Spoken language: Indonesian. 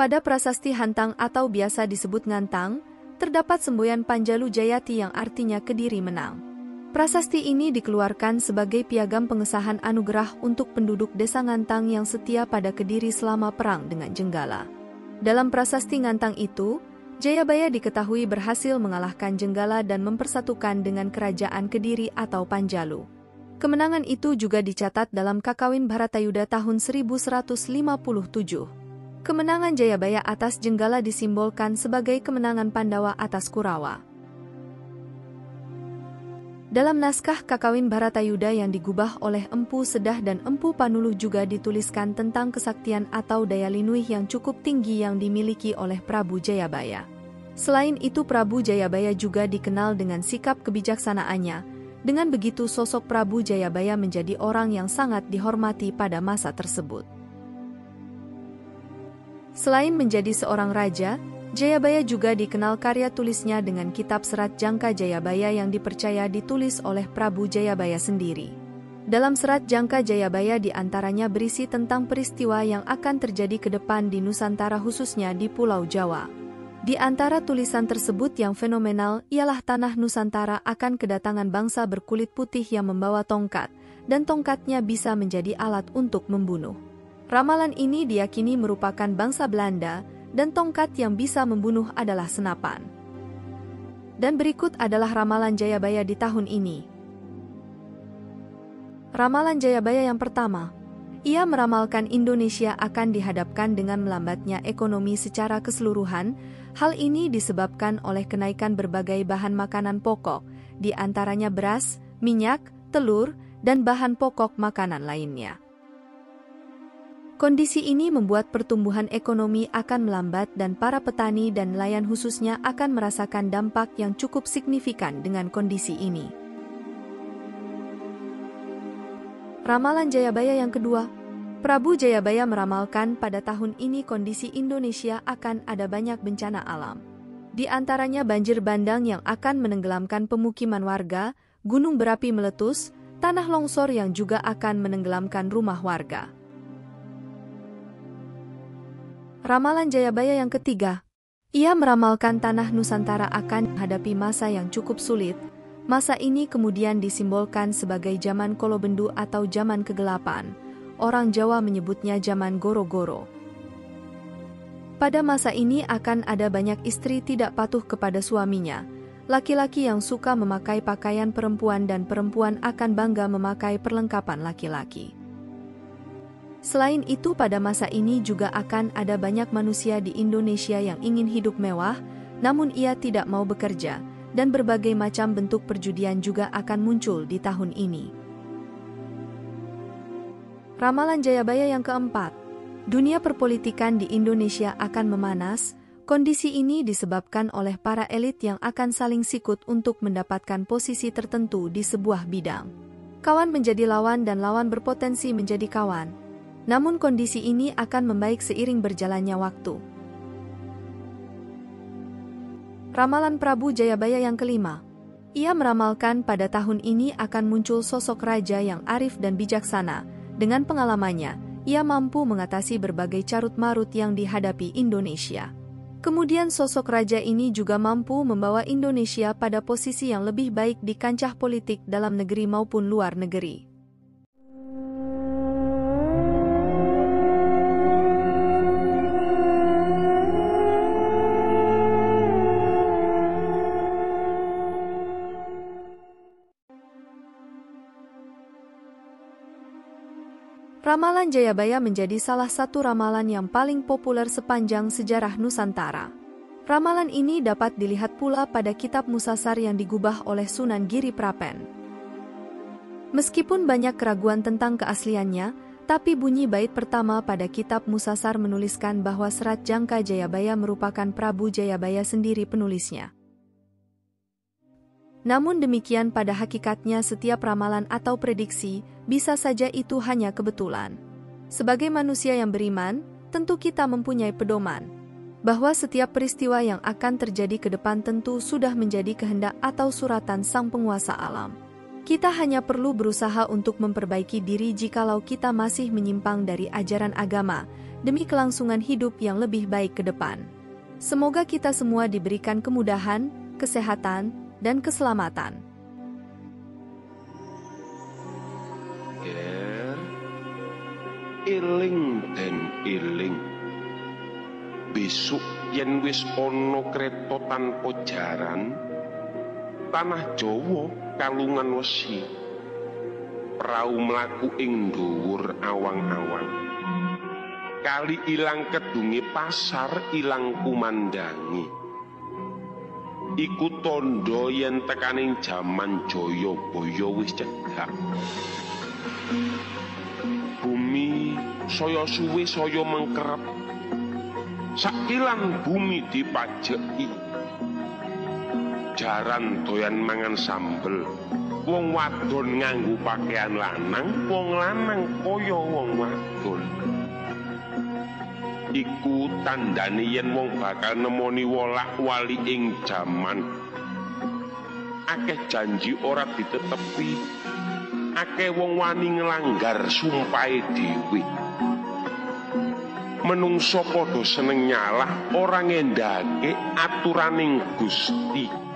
Pada prasasti Hantang atau biasa disebut Ngantang, terdapat semboyan Panjalu Jayati yang artinya Kediri menang. Prasasti ini dikeluarkan sebagai piagam pengesahan anugerah untuk penduduk desa Ngantang yang setia pada Kediri selama perang dengan Jenggala. Dalam prasasti Ngantang itu, Jayabaya diketahui berhasil mengalahkan Jenggala dan mempersatukan dengan kerajaan Kediri atau Panjalu. Kemenangan itu juga dicatat dalam Kakawin Bharatayuda tahun 1157. Kemenangan Jayabaya atas Jenggala disimbolkan sebagai kemenangan Pandawa atas Kurawa. Dalam naskah Kakawin Bharatayuda yang digubah oleh Empu Sedah dan Empu Panuluh juga dituliskan tentang kesaktian atau daya linuih yang cukup tinggi yang dimiliki oleh Prabu Jayabaya. Selain itu Prabu Jayabaya juga dikenal dengan sikap kebijaksanaannya. Dengan begitu sosok Prabu Jayabaya menjadi orang yang sangat dihormati pada masa tersebut. Selain menjadi seorang raja, Jayabaya juga dikenal karya tulisnya dengan kitab Serat Jangka Jayabaya yang dipercaya ditulis oleh Prabu Jayabaya sendiri. Dalam Serat Jangka Jayabaya diantaranya berisi tentang peristiwa yang akan terjadi ke depan di Nusantara khususnya di Pulau Jawa. Di antara tulisan tersebut yang fenomenal ialah tanah Nusantara akan kedatangan bangsa berkulit putih yang membawa tongkat, dan tongkatnya bisa menjadi alat untuk membunuh. Ramalan ini diyakini merupakan bangsa Belanda, dan tongkat yang bisa membunuh adalah senapan. Dan berikut adalah ramalan Jayabaya di tahun ini. Ramalan Jayabaya yang pertama, ia meramalkan Indonesia akan dihadapkan dengan melambatnya ekonomi secara keseluruhan. Hal ini disebabkan oleh kenaikan berbagai bahan makanan pokok, di antaranya beras, minyak, telur, dan bahan pokok makanan lainnya. Kondisi ini membuat pertumbuhan ekonomi akan melambat dan para petani dan nelayan khususnya akan merasakan dampak yang cukup signifikan dengan kondisi ini. Ramalan Jayabaya yang kedua, Prabu Jayabaya meramalkan pada tahun ini kondisi Indonesia akan ada banyak bencana alam. Di antaranya banjir bandang yang akan menenggelamkan pemukiman warga, gunung berapi meletus, tanah longsor yang juga akan menenggelamkan rumah warga. Ramalan Jayabaya yang ketiga, ia meramalkan tanah Nusantara akan menghadapi masa yang cukup sulit. Masa ini kemudian disimbolkan sebagai zaman Kolobendu atau zaman kegelapan. Orang Jawa menyebutnya zaman Goro-Goro. Pada masa ini akan ada banyak istri tidak patuh kepada suaminya. Laki-laki yang suka memakai pakaian perempuan dan perempuan akan bangga memakai perlengkapan laki-laki. Selain itu pada masa ini juga akan ada banyak manusia di Indonesia yang ingin hidup mewah, namun ia tidak mau bekerja, dan berbagai macam bentuk perjudian juga akan muncul di tahun ini. Ramalan Jayabaya yang keempat, dunia perpolitikan di Indonesia akan memanas. Kondisi ini disebabkan oleh para elit yang akan saling sikut untuk mendapatkan posisi tertentu di sebuah bidang. Kawan menjadi lawan dan lawan berpotensi menjadi kawan. Namun kondisi ini akan membaik seiring berjalannya waktu. Ramalan Prabu Jayabaya yang kelima, ia meramalkan pada tahun ini akan muncul sosok raja yang arif dan bijaksana. Dengan pengalamannya, ia mampu mengatasi berbagai carut-marut yang dihadapi Indonesia. Kemudian sosok raja ini juga mampu membawa Indonesia pada posisi yang lebih baik di kancah politik dalam negeri maupun luar negeri. Ramalan Jayabaya menjadi salah satu ramalan yang paling populer sepanjang sejarah Nusantara. Ramalan ini dapat dilihat pula pada kitab Musasar yang digubah oleh Sunan Giri Prapen. Meskipun banyak keraguan tentang keasliannya, tapi bunyi bait pertama pada kitab Musasar menuliskan bahwa Serat Jangka Jayabaya merupakan Prabu Jayabaya sendiri penulisnya. Namun demikian pada hakikatnya setiap ramalan atau prediksi, bisa saja itu hanya kebetulan. Sebagai manusia yang beriman, tentu kita mempunyai pedoman bahwa setiap peristiwa yang akan terjadi ke depan tentu sudah menjadi kehendak atau suratan Sang Penguasa alam. Kita hanya perlu berusaha untuk memperbaiki diri jikalau kita masih menyimpang dari ajaran agama, demi kelangsungan hidup yang lebih baik ke depan. Semoga kita semua diberikan kemudahan, kesehatan, dan keselamatan. Ger, eling dan eling. Besok yen wis ana kreta tanpa jaran, tanah Jawa kalungan wesi. Prau mlaku ing dhuwur awang-awang. Kali ilang kedunge pasar ilang kumandangi. Iku tondo yen tekaning jaman Jayabaya wis cedhak. Bumi saya suwe saya mengkerep. Sakilan bumi dipajeki. Jaran doyan mangan sambel. Wong wadon nganggo pakaian lanang, wong lanang kaya wong wadon. Iku tandane yen wong bakal nemoni wolak-wali ing jaman. Akeh janji ora ditetepi. Akeh wong wani nglanggar sumpahe dhewe. Menungso padha seneng nyalah ora ngendhake aturaning Gusti.